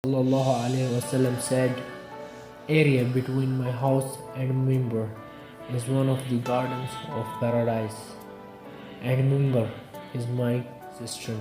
Sallallahu Alaihi Wasallam said, area between my house and Mimbar is one of the gardens of paradise, and Mimbar is my sister.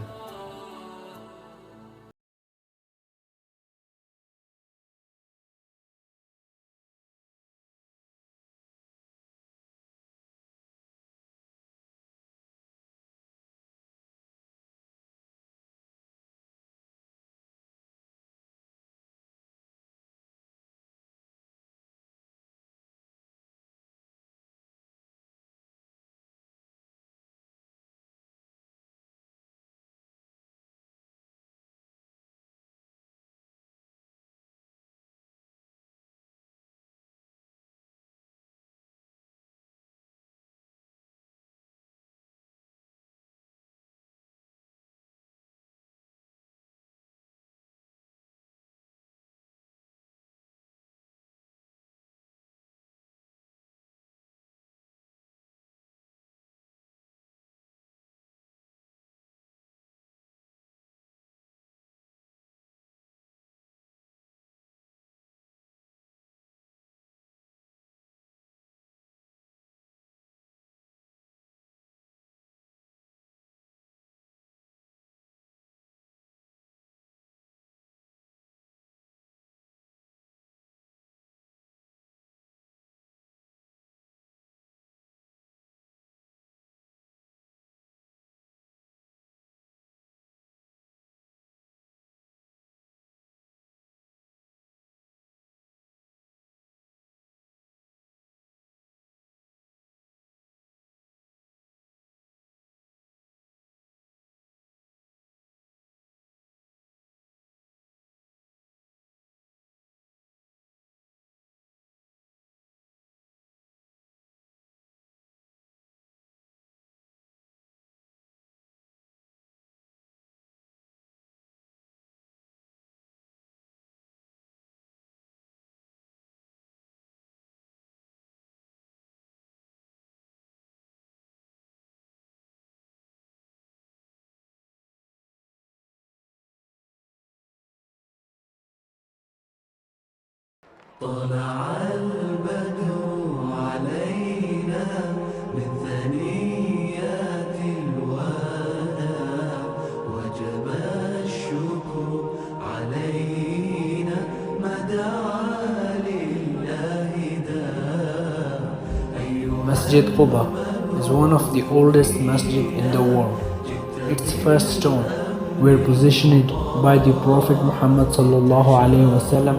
طلع البدر علينا من ثنيات الوداع وجب الشكر علينا ما دعا لله داع. Masjid Quba is one of the oldest masjid in the world. Its first stone were positioned by the Prophet Muhammad sallallahu alaihi wasallam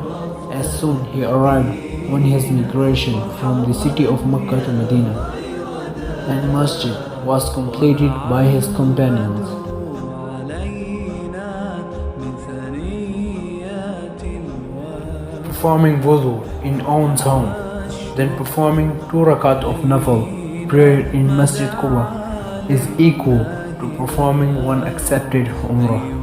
as soon he arrived on his migration from the city of Mecca to Medina, and masjid was completed by his companions. Performing wudu in one's home, then performing 2 rakat of nafil prayer in Masjid Quba is equal to performing one accepted umrah.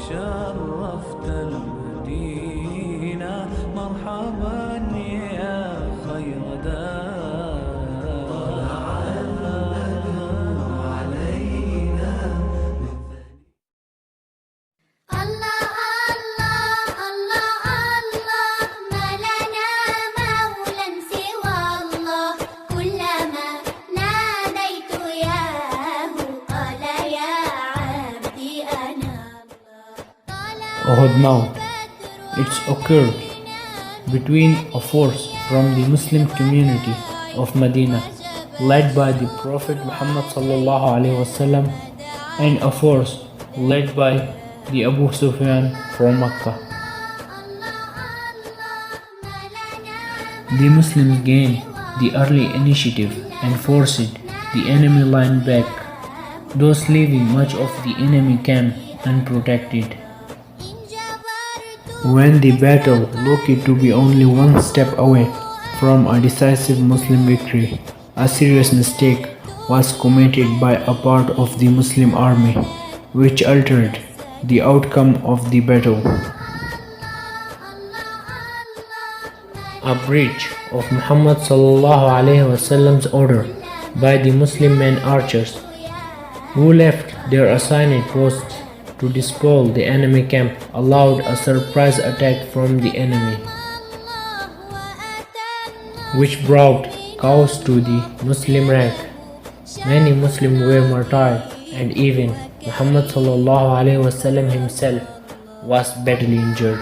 شرفت المدينة مرحبا يا خير دار. طلع البدر علينا الله الله الله الله ما لنا مولى سوى الله كلما ناديت ياه قال يا عبدي أنا Uhud Mount. It's occurred between a force from the Muslim community of Medina led by the Prophet Muhammad sallallahu alaihi wasallam and a force led by the Abu Sufyan from Mecca. The Muslims gained the early initiative and forced the enemy line back, thus leaving much of the enemy camp unprotected. When the battle looked to be only one step away from a decisive Muslim victory, a serious mistake was committed by a part of the Muslim army, which altered the outcome of the battle. A breach of Muhammad sallallahu alaihi wasallam's order by the Muslim men archers who left their assigned posts to despoil the enemy camp allowed a surprise attack from the enemy, which brought chaos to the Muslim rank. Many Muslims were martyred, and even Muhammad sallallahu alaihi wasallam himself was badly injured.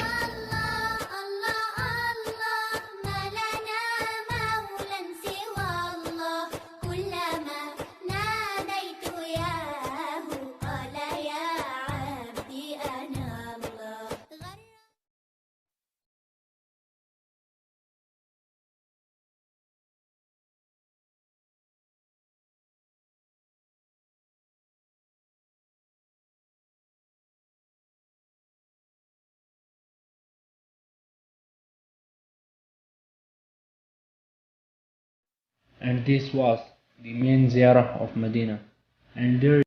And this was the main ziyarah of Medina. And there